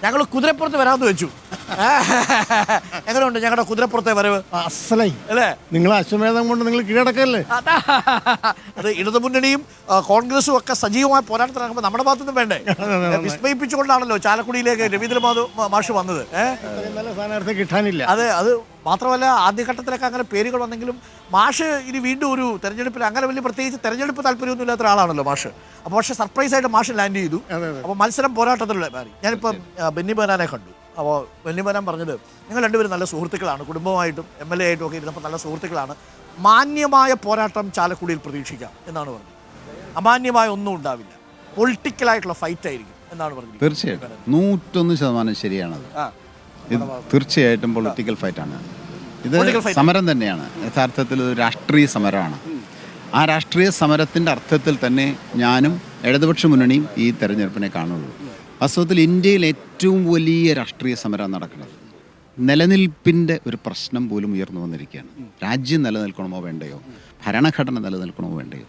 ഞങ്ങൾ കുതിരപ്പുറത്ത് വരാമെന്ന് വെച്ചു. എങ്ങനെയുണ്ട് ഞങ്ങളുടെ കുതിരപ്പുറത്തെ വരവ്? അസലായി അല്ലേ? നിങ്ങൾ അശ്വമേധം കൊണ്ട് നിങ്ങൾ കീഴടക്കല്ലേ? അത് ഇടതുമുന്നണിയും കോൺഗ്രസും ഒക്കെ സജീവമായ പോരാട്ടത്തിനാകുമ്പോൾ നമ്മുടെ ഭാഗത്തുനിന്ന് വേണ്ടേ? വിസ്മയിപ്പിച്ചുകൊണ്ടാണല്ലോ ചാലക്കുടിയിലേക്ക് രവീന്ദ്ര മാഷ് വന്നത്. നല്ല സ്ഥാനാർത്ഥി കിട്ടാനില്ല. അത് മാത്രമല്ല, ആദ്യഘട്ടത്തിലൊക്കെ അങ്ങനെ പേരുകൾ വന്നെങ്കിലും മാഷ് ഇനി വീണ്ടും ഒരു തെരഞ്ഞെടുപ്പിൽ അങ്ങനെ വലിയ പ്രത്യേകിച്ച് തെരഞ്ഞെടുപ്പ് താല്പര്യമൊന്നും ഇല്ലാത്ത ഒരാളാണല്ലോ മാഷ്. അപ്പോൾ പക്ഷേ സർപ്രൈസ് ആയിട്ട് മാഷ് ലാൻഡ് ചെയ്തു. അപ്പോൾ മത്സരം പോരാട്ടത്തിലുള്ള മാറി. ഞാനിപ്പം ബെന്നി ബെഹനാനെ കണ്ടു. അപ്പോൾ ബെന്നി ബെഹനാൻ പറഞ്ഞത്, നിങ്ങൾ രണ്ടുപേരും നല്ല സുഹൃത്തുക്കളാണ്, കുടുംബമായിട്ടും MLA ആയിട്ടും ഒക്കെ ഇരുന്നപ്പോൾ നല്ല സുഹൃത്തുക്കളാണ്, മാന്യമായ പോരാട്ടം ചാലക്കുടിയിൽ പ്രതീക്ഷിക്കാം എന്നാണ് പറഞ്ഞത്. അമാന്യമായ ഒന്നും ഉണ്ടാവില്ല, പൊളിറ്റിക്കലായിട്ടുള്ള ഫൈറ്റ് ആയിരിക്കും എന്നാണ് പറഞ്ഞത്. തീർച്ചയായിട്ടും 101% ശരിയാണത്. ഇത് തീർച്ചയായിട്ടും പൊളിറ്റിക്കൽ ഫൈറ്റാണ്. ഇത് സമരം തന്നെയാണ്, യഥാർത്ഥത്തിൽ ഒരു രാഷ്ട്രീയ സമരമാണ്. ആ രാഷ്ട്രീയ സമരത്തിൻ്റെ അർത്ഥത്തിൽ തന്നെ ഞാനും ഇടതുപക്ഷ മുന്നണിയും ഈ തെരഞ്ഞെടുപ്പിനെ കാണുള്ളൂ. വാസ്തവത്തിൽ ഇന്ത്യയിൽ ഏറ്റവും വലിയ രാഷ്ട്രീയ സമരം നടക്കുന്നത്, നിലനിൽപ്പിൻ്റെ ഒരു പ്രശ്നം പോലും ഉയർന്നു വന്നിരിക്കുകയാണ്. രാജ്യം നിലനിൽക്കണമോ വേണ്ടയോ, ഭരണഘടന നിലനിൽക്കണമോ വേണ്ടയോ,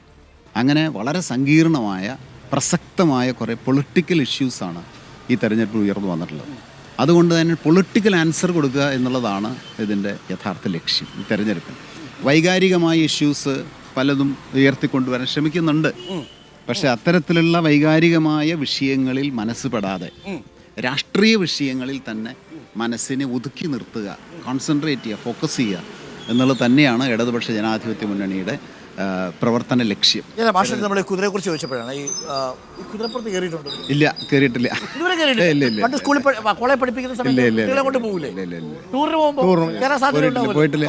അങ്ങനെ വളരെ സങ്കീർണമായ പ്രസക്തമായ കുറേ പൊളിറ്റിക്കൽ ഇഷ്യൂസാണ് ഈ തെരഞ്ഞെടുപ്പിൽ ഉയർന്നു വന്നിട്ടുള്ളത്. അതുകൊണ്ട് തന്നെ പൊളിറ്റിക്കൽ ആൻസർ കൊടുക്കുക എന്നുള്ളതാണ് ഇതിൻ്റെ യഥാർത്ഥ ലക്ഷ്യം. ഈ തെരഞ്ഞെടുപ്പിൽ വൈകാരികമായ ഇഷ്യൂസ് പലതും ഉയർത്തിക്കൊണ്ടുവരാൻ ശ്രമിക്കുന്നുണ്ട്. പക്ഷെ അത്തരത്തിലുള്ള വൈകാരികമായ വിഷയങ്ങളിൽ മനസ്സുപെടാതെ രാഷ്ട്രീയ വിഷയങ്ങളിൽ തന്നെ മനസ്സിനെ ഒതുക്കി നിർത്തുക, കോൺസെൻട്രേറ്റ് ചെയ്യുക, ഫോക്കസ് ചെയ്യുക എന്നുള്ളത് തന്നെയാണ് ഇടതുപക്ഷ ജനാധിപത്യ മുന്നണിയുടെ പ്രവർത്തന ലക്ഷ്യം. നമ്മൾ കുതിരയെ കുറിച്ച് ചോദിച്ചപ്പോഴാണ് ഈ കുതിരപ്പുറത്ത് കയറിയിട്ടുണ്ട്? ഇല്ല, കയറിയിട്ടില്ല. കോളേജ് പഠിപ്പിക്കുന്ന സമയത്ത് കൊണ്ട് പോകില്ലേ? ടൂറിന് പോകുമ്പോൾ പോയിട്ടില്ല.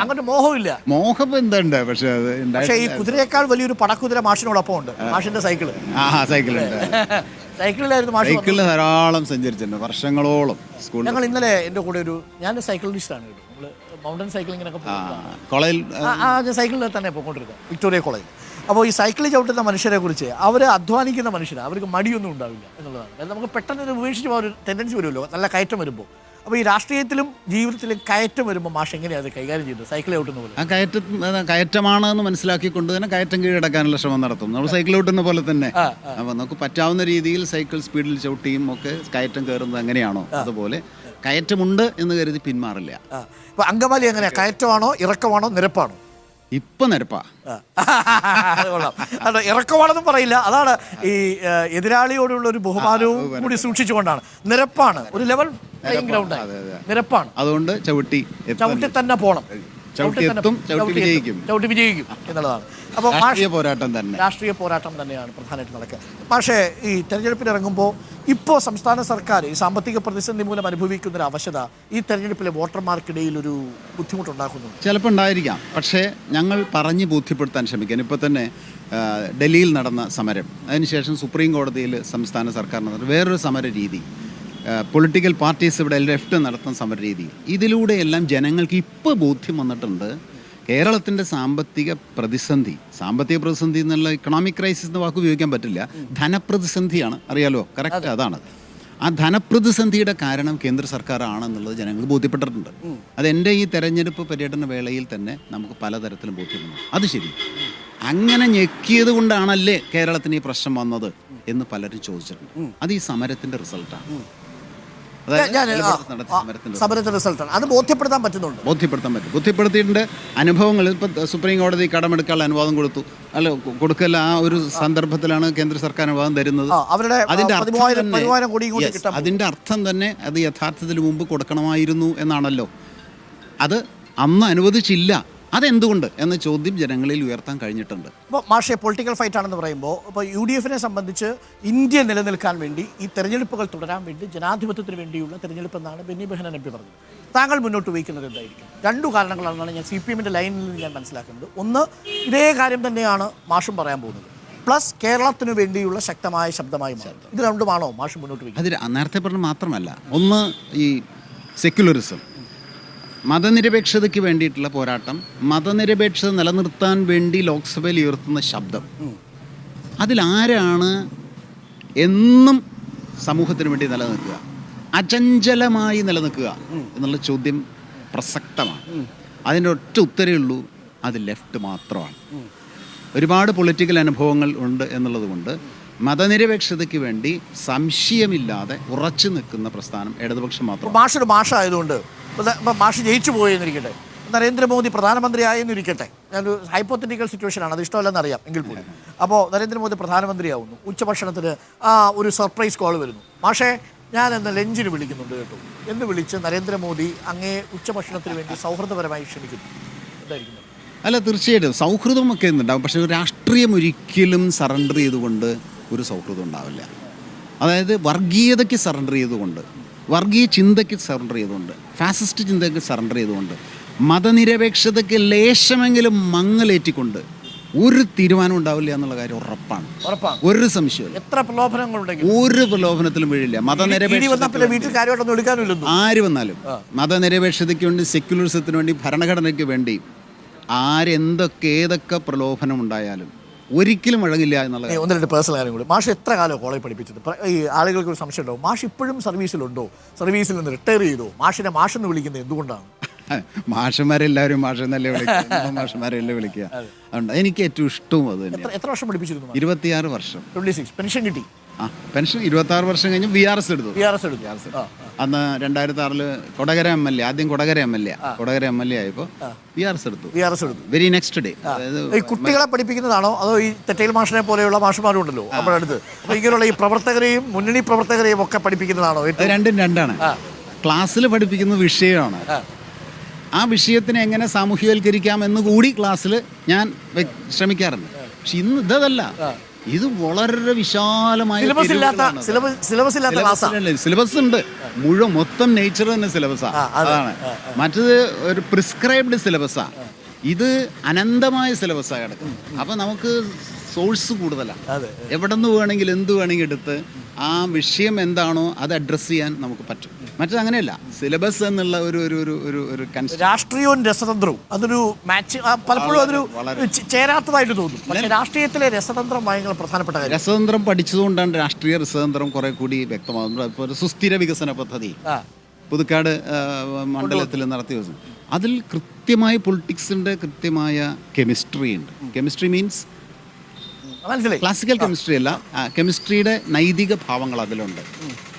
അങ്ങോട്ട് മോഹമില്ല. മോഹം എന്തുണ്ട്, പക്ഷേ ഈ കുതിരയേക്കാൾ വലിയൊരു പടക്കുതിര മാഷിനോടൊപ്പം ഉണ്ട്. മാഷിന്റെ സൈക്കിള് സൈക്കിളിലായിരുന്നു. സൈക്കിളിൽ ധാരാളം സഞ്ചരിച്ചിട്ടുണ്ട് വർഷങ്ങളോളം. ഞങ്ങൾ ഇന്നലെ എൻ്റെ കൂടെ ഞാൻ സൈക്കിളിസ്റ്റാണ്, മൗണ്ടൻ സൈക്ലിങ്ങിനൊക്കെ സൈക്കിളിൽ തന്നെ പോയിക്കൊണ്ടിരുന്നത് വിക്ടോറിയ കോളേജ്. അപ്പോൾ ഈ സൈക്കിളിൽ ചവിട്ടുന്ന മനുഷ്യരെ കുറിച്ച്, അവർ അധ്വാനിക്കുന്ന മനുഷ്യരാണ്, അവർക്ക് മടിയൊന്നും ഉണ്ടാവില്ല എന്നുള്ളതാണ്. അതായത് നമുക്ക് പെട്ടെന്ന് ഉപേക്ഷിച്ച് പോകാൻ ഒരു ടെൻഡൻസി വരുമല്ലോ നല്ല കയറ്റം വരുമ്പോൾ. അപ്പോൾ ഈ രാഷ്ട്രീയത്തിലും ജീവിതത്തിലും കയറ്റം വരുമ്പോൾ മാഷ് എങ്ങനെയാണ് അത് കൈകാര്യം ചെയ്യുന്നത്? സൈക്കിൾ ചവിട്ടുന്ന പോലെ ആ കയറ്റമാണെന്ന് മനസ്സിലാക്കിക്കൊണ്ട് തന്നെ കയറ്റം കീഴടക്കാനുള്ള ശ്രമം നടത്തും. നമ്മൾ സൈക്കിൾ ചവിട്ടുന്ന പോലെ തന്നെ. അപ്പോൾ നമുക്ക് പറ്റാവുന്ന രീതിയിൽ സൈക്കിൾ സ്പീഡിൽ ചവിട്ടിയും ഒക്കെ കയറ്റം കയറുന്നത് എങ്ങനെയാണോ അതുപോലെ കയറ്റമുണ്ട് എന്ന് കരുതി പിന്മാറില്ല. ഇപ്പൊ അങ്കമാലി എങ്ങനെയാ, കയറ്റമാണോ ഇറക്കമാണോ നിരപ്പാണോ? ഇപ്പൊ നിരപ്പാ. അല്ല, ഇറക്കമാണെന്നും പറയില്ല. അതാണ് ഈ എതിരാളിയോടുള്ള ഒരു ബഹുമാനവും കൂടി സൂക്ഷിച്ചുകൊണ്ടാണ്. നിരപ്പാണ്, ഒരു ലെവൽ പ്ലേയിങ് ഗ്രൗണ്ട്, നിരപ്പാണ്. അതുകൊണ്ട് ചവിട്ടി തന്നെ പോകണം, ചവിട്ടി വിജയിക്കും എന്നുള്ളതാണ്. അപ്പോൾ രാഷ്ട്രീയ പോരാട്ടം തന്നെയാണ് പ്രധാനമായിട്ട് നടക്കുക. പക്ഷേ ഈ തെരഞ്ഞെടുപ്പിൽ ഇറങ്ങുമ്പോൾ ഇപ്പോൾ സംസ്ഥാന സർക്കാർ ഈ സാമ്പത്തിക പ്രതിസന്ധി മൂലം അനുഭവിക്കുന്ന ഒരു അവശത ഈ തെരഞ്ഞെടുപ്പിലെ വോട്ടർമാർക്കിടയിൽ ഒരു ബുദ്ധിമുട്ടുണ്ടാക്കുന്നു. ചിലപ്പോൾ ഉണ്ടായിരിക്കാം. പക്ഷേ ഞങ്ങൾ പറഞ്ഞ് ബോധ്യപ്പെടുത്താൻ ശ്രമിക്കാൻ ഇപ്പോൾ തന്നെ ഡൽഹിയിൽ നടന്ന സമരം, അതിനുശേഷം സുപ്രീം കോടതിയിൽ സംസ്ഥാന സർക്കാർ നടന്ന വേറൊരു സമര രീതി, പൊളിറ്റിക്കൽ പാർട്ടീസ് ഇവിടെ ലെഫ്റ്റ് നടത്തുന്ന സമരരീതി, ഇതിലൂടെയെല്ലാം ജനങ്ങൾക്ക് ഇപ്പോൾ ബോധ്യം വന്നിട്ടുണ്ട് കേരളത്തിൻ്റെ സാമ്പത്തിക പ്രതിസന്ധി എന്നുള്ള ഇക്കണോമിക് ക്രൈസിസ് എന്ന വാക്ക് ഉപയോഗിക്കാൻ പറ്റില്ല, ധനപ്രതിസന്ധിയാണ്, അറിയാലോ, കറക്റ്റ് അതാണ്. ആ ധനപ്രതിസന്ധിയുടെ കാരണം കേന്ദ്ര സർക്കാരാണെന്നുള്ളത് ജനങ്ങൾ ബോധ്യപ്പെട്ടിട്ടുണ്ട്. അത് എൻ്റെ ഈ തെരഞ്ഞെടുപ്പ് പര്യടന വേളയിൽ തന്നെ നമുക്ക് പലതരത്തിലും ബോധ്യപ്പെടുന്നു. അത് ശരി, അങ്ങനെ ഞെക്കിയത് കൊണ്ടാണല്ലേ കേരളത്തിന് ഈ പ്രശ്നം വന്നത് എന്ന് പലരും ചോദിച്ചിട്ടുണ്ട്. അത് ഈ സമരത്തിൻ്റെ റിസൾട്ടാണ്. സമരത്തിന്റെ റിസൾട്ടാണ്. അത് ബോധ്യപ്പെടുത്താൻ പറ്റുന്നുണ്ട്, ബോധ്യപ്പെടുത്തിയിട്ടുണ്ട്. അനുഭവങ്ങൾ ഇപ്പോൾ സുപ്രീം കോടതി കടമെടുക്കാനുള്ള അനുവാദം കൊടുക്കല്ല. ആ ഒരു സന്ദർഭത്തിലാണ് കേന്ദ്ര സർക്കാർ അനുവാദം തരുന്നത്. അതിന്റെ അർത്ഥം തന്നെ അത് യഥാർത്ഥത്തിൽ മുമ്പ് കൊടുക്കണമായിരുന്നു എന്നാണല്ലോ. അത് അന്ന് അനുവദിച്ചില്ല, അതെന്തുകൊണ്ട് എന്ന ചോദ്യം ജനങ്ങളിൽ ഉയർത്താൻ കഴിഞ്ഞിട്ടുണ്ട്. ഇപ്പോൾ മാഷെ, പൊളിറ്റിക്കൽ ഫൈറ്റ് ആണെന്ന് പറയുമ്പോൾ ഇപ്പോൾ UDF സംബന്ധിച്ച് ഇന്ത്യ നിലനിൽക്കാൻ വേണ്ടി ഈ തെരഞ്ഞെടുപ്പുകൾ തുടരാൻ വേണ്ടി ജനാധിപത്യത്തിന് വേണ്ടിയുള്ള തെരഞ്ഞെടുപ്പ് എന്നാണ് ബെന്നി ബെഹനാൻ MP പറഞ്ഞത്. താങ്കൾ മുന്നോട്ട് വയ്ക്കുന്നത് എന്തായിരിക്കും? രണ്ടു കാരണങ്ങളാണെന്നാണ് ഞാൻ CPM ലൈനിൽ നിന്ന് ഞാൻ മനസ്സിലാക്കുന്നത്. ഒന്ന്, ഇതേ കാര്യം തന്നെയാണ് മാഷും പറയാൻ പോകുന്നത്, പ്ലസ് കേരളത്തിന് വേണ്ടിയുള്ള ശക്തമായ ശബ്ദമായി മാറുന്നത്. ഇത് രണ്ടുമാണോ മാഷ് മുന്നോട്ട് വയ്ക്കുന്നത്? അത് നേരത്തെ പറഞ്ഞ മാത്രമല്ല, ഒന്ന് ഈ സെക്യുലറിസം, മതനിരപേക്ഷതയ്ക്ക് വേണ്ടിയിട്ടുള്ള പോരാട്ടം, മതനിരപേക്ഷത നിലനിർത്താൻ വേണ്ടി ലോക്സഭയിൽ ഉയർത്തുന്ന ശബ്ദം, അതിലാരാണ് എന്നും സമൂഹത്തിന് വേണ്ടി നിലനിൽക്കുക, അചഞ്ചലമായി നിലനിൽക്കുക എന്നുള്ള ചോദ്യം പ്രസക്തമാണ്. അതിൻ്റെ ഒറ്റ ഉത്തരവേ ഉള്ളൂ, അത് ലെഫ്റ്റ് മാത്രമാണ്. ഒരുപാട് പൊളിറ്റിക്കൽ അനുഭവങ്ങൾ ഉണ്ട് എന്നുള്ളത് കൊണ്ട് മതനിരപേക്ഷതയ്ക്ക് വേണ്ടി സംശയമില്ലാതെ ഉറച്ചു നിൽക്കുന്ന പ്രസ്ഥാനം ഇടതുപക്ഷം മാത്രം. മാഷൊരു മാഷായതുകൊണ്ട് ഇപ്പം മാഷ് ജയിച്ചു പോയെന്നിരിക്കട്ടെ, നരേന്ദ്രമോദി പ്രധാനമന്ത്രിയായെന്നിരിക്കട്ടെ, ഞാനൊരു ഹൈപ്പോത്തറ്റിക്കൽ സിറ്റുവേഷനാണ്, അത് ഇഷ്ടമല്ലെന്ന് അറിയാം എങ്കിൽ പോലും. അപ്പോൾ നരേന്ദ്രമോദി പ്രധാനമന്ത്രിയാവുന്നു, ഉച്ചഭക്ഷണത്തിന് ഒരു സർപ്രൈസ് കോൾ വരുന്നു, മാഷേ ഞാൻ എന്ന് ലഞ്ചിന് വിളിക്കുന്നുണ്ട് കേട്ടോ എന്ന് വിളിച്ച് നരേന്ദ്രമോദി അങ്ങേ ഉച്ചഭക്ഷണത്തിന് വേണ്ടി സൗഹൃദപരമായി ക്ഷണിക്കുന്നു, എന്തായിരിക്കും? അല്ല, തീർച്ചയായിട്ടും സൗഹൃദമൊക്കെ ഉണ്ടാവും. പക്ഷേ രാഷ്ട്രീയം ഒരിക്കലും സറണ്ടർ ചെയ്തുകൊണ്ട് ഒരു സൗഹൃദം ഉണ്ടാവില്ല. അതായത് വർഗീയതയ്ക്ക് സറണ്ടർ ചെയ്തുകൊണ്ട്, വർഗീയ ചിന്തയ്ക്ക് സറണ്ടർ ചെയ്തുകൊണ്ട്, ഫാസിസ്റ്റ് ചിന്തയ്ക്ക് സറണ്ടർ ചെയ്തുകൊണ്ട്, മതനിരപേക്ഷതയ്ക്ക് ലേശമെങ്കിലും മങ്ങലേറ്റിക്കൊണ്ട് ഒരു തീരുമാനം ഉണ്ടാവില്ല എന്നുള്ള കാര്യം ഉറപ്പാണ്. ഒരു സംശയവും. എത്ര പ്രലോഭനങ്ങളുണ്ടെങ്കിൽ ഒരു പ്രലോഭനത്തിലും വീഴില്ല. ആര് വന്നാലും മതനിരപേക്ഷതയ്ക്ക് വേണ്ടി, സെക്യുലറിസത്തിന് വേണ്ടി, ഭരണഘടനയ്ക്ക് വേണ്ടി ഏതൊക്കെ പ്രലോഭനം ഉണ്ടായാലും ഒരിക്കലും വഴങ്ങില്ല എന്നുള്ള. ഒന്ന് രണ്ട് പേഴ്സണൽ കാര്യം കൂടി, മാഷ് എത്ര കാലം കോളേജ് പഠിപ്പിച്ചത്? ഈ ആളുകൾക്ക് ഒരു സംശയം ഉണ്ടാവും, മാഷ് ഇപ്പോഴും സർവീസിലുണ്ടോ, സർവീസിൽ നിന്ന് റിട്ടയർ ചെയ്തോ? മാഷിനെ മാഷെന്ന് വിളിക്കുന്നത് എന്തുകൊണ്ടാണ്? മാഷന്മാരെല്ലാവരും മാഷെന്നല്ലേ വിളിക്കുക, മാഷന്മാരെല്ലാം വിളിക്കുക. അതുകൊണ്ട് എനിക്ക് ഏറ്റവും ഇഷ്ടവും അത് തന്നെ. എത്ര വർഷം പഠിപ്പിച്ചിരുന്നു? 26 വർഷം. 26. പെൻഷൻ കിട്ടി? പെൻഷൻ 26 വർഷം കഴിഞ്ഞ് VRS എടുത്തു. അന്ന് 2006 കൊടകര MLA, ആദ്യം കൊടകര MLA ആയപ്പോൾ VRS എടുത്തു. Very next day. ഈ കുട്ടികളെ പഠിപ്പിക്കുന്നതാണോ അതോ ഈ തെറ്റയിൽ മാഷിനെ പോലെയുള്ള മാഷുമാരും ഉണ്ടല്ലോ നമ്മുടെ അടുത്ത്, അപ്പോൾ ഇങ്ങനെയുള്ള ഈ പ്രവർത്തകരെയും മുന്നണി പ്രവർത്തകരെയും ഒക്കെ പഠിപ്പിക്കുന്നതാണോ? രണ്ടും രണ്ടാണ്. ക്ലാസ്സിൽ പഠിപ്പിക്കുന്ന വിഷയമാണ്. ആ വിഷയത്തിനെ എങ്ങനെ സാമൂഹ്യവൽക്കരിക്കാം എന്ന് കൂടി ക്ലാസ്സിൽ ഞാൻ ശ്രമിക്കാറുണ്ട്. പക്ഷെ ഇന്ന് ഇതല്ല, ഇത് വളരെ വിശാലമായ സിലബസ് ഉണ്ട്. മൊത്തം നേച്ചർ തന്നെ സിലബസാണ്. അതാണ്. മറ്റത് ഒരു പ്രിസ്ക്രൈബ്ഡ് സിലബസാണ്. ഇത് അനന്തമായ സിലബസാണ് കിടക്കുന്നത്. അപ്പം നമുക്ക് സോഴ്സ് കൂടുതലാണ്. എവിടെ നിന്ന് വേണമെങ്കിലും എന്ത് വേണമെങ്കിൽ എടുത്ത് ആ വിഷയം എന്താണോ അത് അഡ്രസ്സ് ചെയ്യാൻ നമുക്ക് പറ്റും. മറ്റത് അങ്ങനെയല്ല. സിലബസ് എന്നുള്ള ഒരു രാഷ്ട്രീയവും രസതന്ത്രവും അതൊരു മാച്ച് പലപ്പോഴും അതൊരു ചേരാത്തതായിട്ട് തോന്നും. പക്ഷേ രാഷ്ട്രീയത്തിലെ രസതന്ത്രം ഭയങ്കര പ്രധാനപ്പെട്ട കാര്യം. രസതന്ത്രം പഠിച്ചതുകൊണ്ടാണ് രാഷ്ട്രീയ രസതന്ത്രം കുറെ കൂടി വ്യക്തമാകുന്നത്. ഇപ്പോൾ ഒരു സുസ്ഥിര വികസന പദ്ധതി പുതുക്കാട് മണ്ഡലത്തിൽ നടത്തി വെച്ചു. അതിൽ കൃത്യമായ പൊളിറ്റിക്സിൻ്റെ കൃത്യമായ കെമിസ്ട്രി ഉണ്ട്. കെമിസ്ട്രി മീൻസ് ക്ലാസിക്കൽ കെമിസ്ട്രി അല്ല, കെമിസ്ട്രിയുടെ നൈതിക ഭാവങ്ങൾ അതിലുണ്ട്.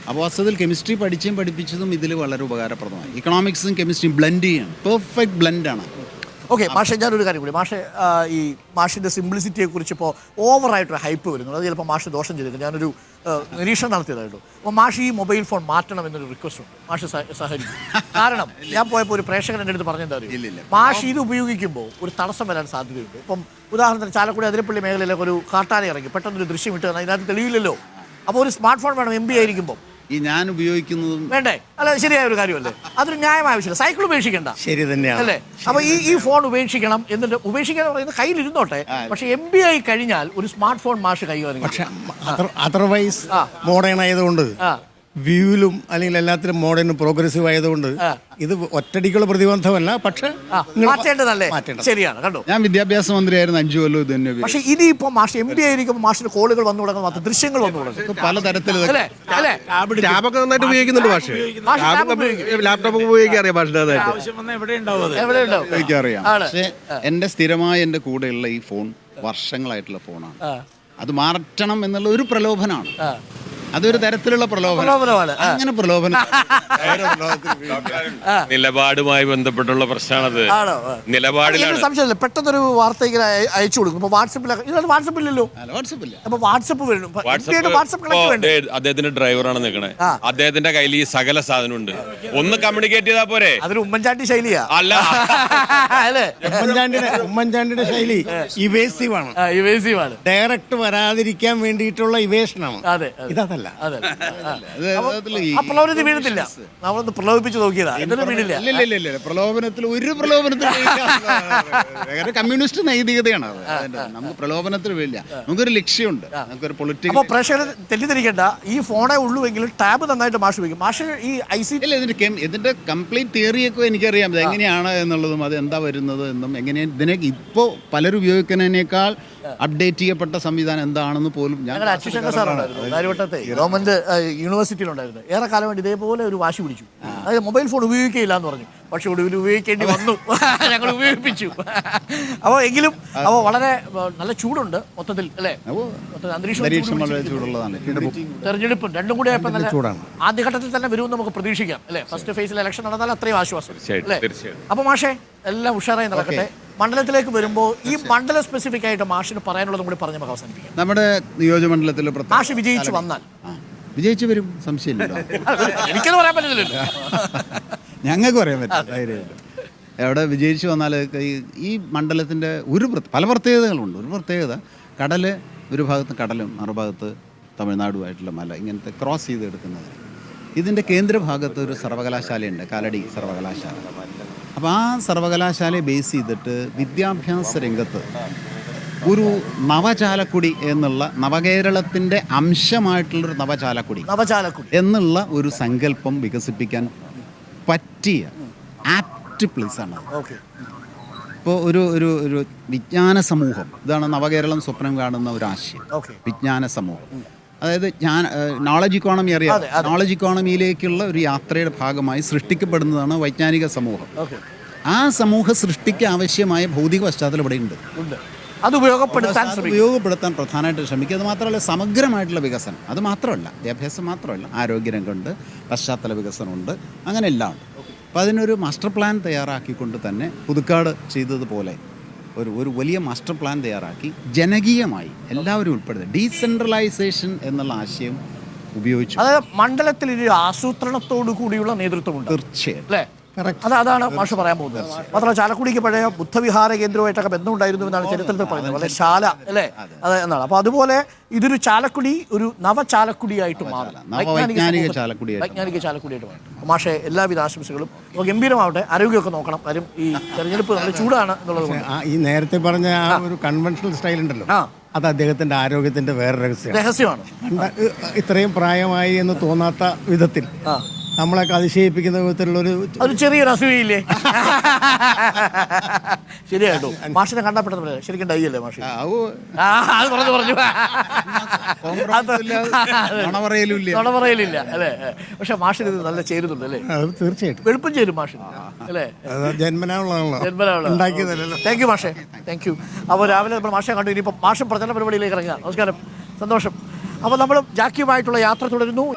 അപ്പോൾ വാസ്തവത്തിൽ കെമിസ്ട്രി പഠിപ്പിച്ചതും ഇതിൽ വളരെ ഉപകാരപ്രദമായി. ഇക്കണോമിക്സും കെമിസ്ട്രിയും ബ്ലെൻഡ് ചെയ്യണം. പെർഫെക്റ്റ് ബ്ലെൻഡാണ്. ഓക്കെ മാഷെ, ഞാനൊരു കാര്യം കൂടി, മാഷെ ഈ മാഷിൻ്റെ സിംപ്ലിസിറ്റിയെ കുറിച്ച് ഇപ്പോൾ ഓവറായിട്ടൊരു ഹൈപ്പ് വരുന്നു. അത് ചിലപ്പോൾ മാഷ് ദോഷം ചെയ്തിട്ടുണ്ട്. ഞാനൊരു നിരീക്ഷണം നടത്തിയതായിട്ടു. അപ്പോൾ മാഷ് ഈ മൊബൈൽ ഫോൺ മാറ്റണം എന്നൊരു റിക്വസ്റ്റ് ഉണ്ട്. മാഷ് സഹകരിക്കും. കാരണം ഞാൻ പോയപ്പോൾ ഒരു പ്രേക്ഷകൻ എൻ്റെ അടുത്ത് പറഞ്ഞെന്താ അറിയില്ല, മാഷ് ഇത് ഉപയോഗിക്കുമ്പോൾ ഒരു തടസ്സം വരാൻ സാധ്യതയുണ്ട്. ഇപ്പം ഉദാഹരണത്തിന് ചാലക്കുടി അതിരപ്പള്ളി മേഖലയിലൊക്കെ ഒരു കാട്ടാന ഇറങ്ങി പെട്ടെന്നൊരു ദൃശ്യം ഇട്ട് അതിനകത്ത് തെളിയില്ലല്ലോ. അപ്പോൾ ഒരു സ്മാർട്ട് ഫോൺ വേണം MP ആയിരിക്കുമ്പോൾ. ഈ ഞാൻ ഉപയോഗിക്കുന്നതും വേണ്ടേ? അല്ല, ശരിയായ ഒരു കാര്യമല്ലേ? അതൊരു ന്യായമായ ആവശ്യമില്ല. സൈക്കിൾ ഉപേക്ഷിക്കണ്ട, ശരി തന്നെയാണ് അല്ലേ? അപ്പൊ ഈ ഫോൺ ഉപേക്ഷിക്കണം. എന്നിട്ട് ഉപേക്ഷിക്കാൻ പറയുന്നത് കയ്യിലിരുന്നോട്ടെ, പക്ഷെ MP ആയി കഴിഞ്ഞാൽ ഒരു സ്മാർട്ട് ഫോൺ മാഷ് കൈകാര്യം. പക്ഷെ അതർവൈസ് മോഡേൺ ആയതുകൊണ്ട് വ്യൂവിലും അല്ലെങ്കിൽ എല്ലാത്തിലും മോഡേൺ പ്രോഗ്രസീവ് ആയതുകൊണ്ട് ഇത് ഒറ്റടിക്കുള്ള പ്രതിബന്ധമല്ല. പക്ഷെ മാറ്റേണ്ടതല്ലേ? ശരിയാണ്. കണ്ടോ, ഞാൻ വിദ്യാഭ്യാസ മന്ത്രിയായിരുന്നു 5 കൊല്ലം ഇത് തന്നെ. പക്ഷെ ഇനിയിപ്പോ മാഷ് MP ആയിരിക്കുമ്പോൾ മാഷിന് കോളുകൾ വന്നു തുടങ്ങും, മാത്രം ദൃശ്യങ്ങൾ വന്നു തുടങ്ങും പലതരത്തിൽ. ടാബൊക്കെ നന്നായിട്ട് ഉപയോഗിക്കുന്നുണ്ട് മാഷ്. ലാപ്ടോപ്പ് ഉപയോഗിക്കാറിയാം മാഷിന്റെ. എനിക്കറിയാം. പക്ഷേ എന്റെ സ്ഥിരമായ എന്റെ കൂടെയുള്ള ഈ ഫോൺ വർഷങ്ങളായിട്ടുള്ള ഫോണാണ്. അത് മാറ്റണം എന്നുള്ള ഒരു പ്രലോഭനമാണ്. അതൊരു തരത്തിലുള്ള പ്രലോഭനമാണ്. അങ്ങനെ പ്രലോഭനം നിലപാടുമായി ബന്ധപ്പെട്ടുള്ള പ്രശ്നമാണത്. നിലപാടിലാണ് സംശയമില്ല. പെട്ടെന്നൊരു വാർത്ത ഇങ്ങനെ അയച്ചു കൊടുക്കും. വാട്സപ്പില്ലല്ലോ. അപ്പൊ വാട്സപ്പ് വരും. അദ്ദേഹത്തിന്റെ ഡ്രൈവറാണ് നിൽക്കണേ. അദ്ദേഹത്തിന്റെ കയ്യിൽ ഈ സകല സാധനം ഉണ്ട്. ഒന്ന് കമ്മ്യൂണിക്കേറ്റ് ചെയ്താൽ പോരെ? അതൊരു ഉമ്മൻചാണ്ടി ശൈലിയാ. അല്ല, ഉമ്മൻചാണ്ടിയുടെ ശൈലി ഇവേസീവ് ആണ്. ഡയറക്റ്റ് വരാതിരിക്കാൻ വേണ്ടിയിട്ടുള്ള ഇവേഷനാണ്. ഇതല്ല. വീഴത്തില്ല. നമ്മളൊന്ന് പ്രലോഭിപ്പിച്ച് നോക്കിയതാ. പ്രലോഭനത്തിൽ കമ്മ്യൂണിസ്റ്റ് നൈതികതയാണ് അത്. നമുക്ക് പ്രലോഭനത്തിൽ വീഴില്ല. നമുക്കൊരു ലക്ഷ്യമുണ്ട്. നമുക്കൊരു പൊളിറ്റിക്കൽ. അപ്പോൾ പ്രേക്ഷകർ തെറ്റിദ്ധരിക്കേണ്ട, ഈ ഫോണേ ഉള്ളുവെങ്കിലും ടാബ് നന്നായിട്ട് മാഷ് ഉപയോഗിക്കും. മാഷ് ഈ ICT ഇതിന്റെ കംപ്ലീറ്റ് തിയറിയൊക്കെ എനിക്കറിയാം. ഇത് എങ്ങനെയാണ് എന്നുള്ളതും അത് എന്താ വരുന്നത് എന്നും എങ്ങനെയാണ് ഇതിനെ ഇപ്പോൾ പലരും ഉപയോഗിക്കുന്നതിനേക്കാൾ അപ്ഡേറ്റ് ചെയ്യപ്പെട്ട സംവിധാനം എന്താണെന്ന് പോലും ഞങ്ങളുടെ അച്യുശങ്കർ സാറുണ്ടായിരുന്നു കാര്യവട്ടത്തെ ഗവൺമെന്റ് യൂണിവേഴ്സിറ്റിയിലുണ്ടായിരുന്നു. ഏറെ കാലം വേണ്ടി ഇതേപോലെ ഒരു വാശി പിടിച്ചു. അതായത് മൊബൈൽ ഫോൺ ഉപയോഗിക്കുകയില്ല എന്ന് പറഞ്ഞു. പക്ഷെ ഒടുവിൽ ഉപയോഗിക്കേണ്ടി വന്നു. ഞങ്ങൾ ഉപയോഗിപ്പിച്ചു. അപ്പോൾ എങ്കിലും അപ്പോൾ വളരെ നല്ല ചൂടുണ്ട് മൊത്തത്തിൽ അല്ലേ? അന്തരീക്ഷം വളരെ ചൂടുള്ളതാണ്. തെരഞ്ഞെടുപ്പും രണ്ടും കൂടി ആയപ്പോൾ നല്ല ചൂടാണ്. ആദ്യഘട്ടത്തിൽ തന്നെ വരുമെന്ന് നമുക്ക് പ്രതീക്ഷിക്കാം അല്ലേ? ഫസ്റ്റ് ഫേസിൽ ഇലക്ഷൻ നടന്നാൽ അത്രയും ആശ്വാസം അല്ലേ? തീർച്ചയായും. അപ്പോൾ മാഷേ എല്ലാം ഉഷാറായി നടക്കട്ടെ. മണ്ഡലത്തിലേക്ക് വരുമ്പോൾ ഈ മണ്ഡലം സ്പെസിഫിക് ആയിട്ട് മാഷിന് പറയാനുള്ളതും കൂടി പറഞ്ഞ് നമുക്ക് അവസാനിപ്പിക്കാം. നമ്മുടെ നിയോജകമണ്ഡലത്തിൽ മാഷ് വിജയിച്ചു വന്നാൽ വിജയിച്ചു വരും, സംശയമില്ല. എനിക്കത് പറയാൻ പറ്റില്ലല്ലോ. ഞങ്ങൾക്ക് പറയാൻ പറ്റില്ല. എവിടെ വിജയിച്ചു വന്നാൽ ഈ മണ്ഡലത്തിൻ്റെ പല പ്രത്യേകതകളുണ്ട്. ഒരു പ്രത്യേകത, കടൽ ഒരു ഭാഗത്ത് കടലും മറുഭാഗത്ത് തമിഴ്നാടുമായിട്ടുള്ള മല ഇങ്ങനത്തെ ക്രോസ് ചെയ്ത് എടുക്കുന്നത്. ഇതിൻ്റെ കേന്ദ്രഭാഗത്ത് ഒരു സർവകലാശാലയുണ്ട്, കാലടി സർവകലാശാല. അപ്പോൾ ആ സർവകലാശാലയെ ബേസ് ചെയ്തിട്ട് വിദ്യാഭ്യാസ രംഗത്ത് ഒരു നവചാലക്കുടി എന്നുള്ള നവകേരളത്തിൻ്റെ അംശമായിട്ടുള്ളൊരു നവചാലക്കുടി എന്നുള്ള ഒരു സങ്കല്പം വികസിപ്പിക്കാൻ പറ്റിയ ആപ്റ്റ് പ്ലേസാണ്. ഇപ്പോൾ ഒരു വിജ്ഞാന സമൂഹം, ഇതാണ് നവകേരളം സ്വപ്നം കാണുന്ന ഒരു ആശയം. വിജ്ഞാന സമൂഹം, അതായത് നോളജ് ഇക്കോണമി അറിയാം. നോളജ് ഇക്കോണമിയിലേക്കുള്ള ഒരു യാത്രയുടെ ഭാഗമായി സൃഷ്ടിക്കപ്പെടുന്നതാണ് വൈജ്ഞാനിക സമൂഹം. ആ സമൂഹ സൃഷ്ടിക്ക് ആവശ്യമായ ഭൗതിക പശ്ചാത്തലം ഇവിടെ ഉണ്ട്. അത് ഉപയോഗപ്പെടുത്താൻ പ്രധാനമായിട്ട് ശ്രമിക്കുക. അത് മാത്രമല്ല, സമഗ്രമായിട്ടുള്ള വികസനം. അത് മാത്രമല്ല, വിദ്യാഭ്യാസം മാത്രമല്ല, ആരോഗ്യരംഗമുണ്ട്, പശ്ചാത്തല വികസനമുണ്ട്, അങ്ങനെ എല്ലാം ഉണ്ട്. അപ്പോൾ അതിനൊരു മാസ്റ്റർ പ്ലാൻ തയ്യാറാക്കിക്കൊണ്ട് തന്നെ പുതുക്കാട് ചെയ്തതുപോലെ ഒരു വലിയ മാസ്റ്റർ പ്ലാൻ തയ്യാറാക്കി ജനകീയമായി എല്ലാവരും ഉൾപ്പെടുത്തി ഡീസെൻട്രലൈസേഷൻ എന്നുള്ള ആശയം ഉപയോഗിച്ചു. അതായത് മണ്ഡലത്തിൽ ഒരു ആസൂത്രണത്തോടു കൂടിയുള്ള നേതൃത്വമുണ്ട്. തീർച്ചയായും അല്ലേ? അതാണ് മാഷ് പറയാൻ പോകുന്നത്. മാത്രമല്ല ചാലക്കുടിക്ക് പഴയ ബുദ്ധവിഹാര കേന്ദ്രമായിട്ടൊക്കെ ബന്ധമുണ്ടായിരുന്നു എന്നാണ് ചരിത്രത്തിൽ പറയുന്നത്. വളരെ ശാല അല്ലേ അത് എന്നാണ്. അപ്പോൾ അതുപോലെ ഇതൊരു ചാലക്കുടി ഒരു നവചാലക്കുടിയായിട്ട് മാറും, വൈജ്ഞാനിക ചാലക്കുടിയായിട്ട് മാറും. മാഷെ എല്ലാവിധ ആശംസകളും. അപ്പോൾ ഗംഭീരമാവട്ടെ. ആരോഗ്യമൊക്കെ നോക്കണം. കാര്യം ഈ തെരഞ്ഞെടുപ്പ് നല്ല ചൂടാണ് എന്നുള്ളത് കൊണ്ട്. ഈ നേരത്തെ പറഞ്ഞ ആ ഒരു കൺവെൻഷണൽ സ്റ്റൈൽ ഉണ്ടല്ലോ, അത് അദ്ദേഹത്തിന്റെ ആരോഗ്യത്തിന്റെ വേറെ രഹസ്യമാണ്. ഇത്രയും പ്രായമായി എന്ന് തോന്നാത്ത വിധത്തിൽ നമ്മളൊക്കെ അതിശയിപ്പിക്കുന്ന വിധത്തിലുള്ള ഒരു ചെറിയൊരു അസൂയയില്ലേ? ശരിയാട്ടോ. മാഷിനെ കണ്ടപ്പെട്ടത് ശരിക്കും ഡൈയല്ലേ മാഷി? അത് പറഞ്ഞു നുണപറയലില്ല അല്ലേ? പക്ഷെ മാഷിന് ഇത് നല്ല ചേരുന്നുണ്ട് അല്ലേ? തീർച്ചയായിട്ടും വെളുപ്പം ചേരും മാഷിന് അല്ലേ? ജന്മനാണല്ലോ. താങ്ക് യു മാഷെ, താങ്ക് യു. അപ്പോൾ രാവിലെ നമ്മൾ മാഷെ കണ്ടു. ഇനിയിപ്പോൾ മാഷം പ്രചരണ പരിപാടിയിലേക്ക് ഇറങ്ങുക. നമസ്കാരം, സന്തോഷം. അപ്പോൾ നമ്മൾ ജാക്കിയുമായിട്ടുള്ള യാത്ര തുടരുന്നു.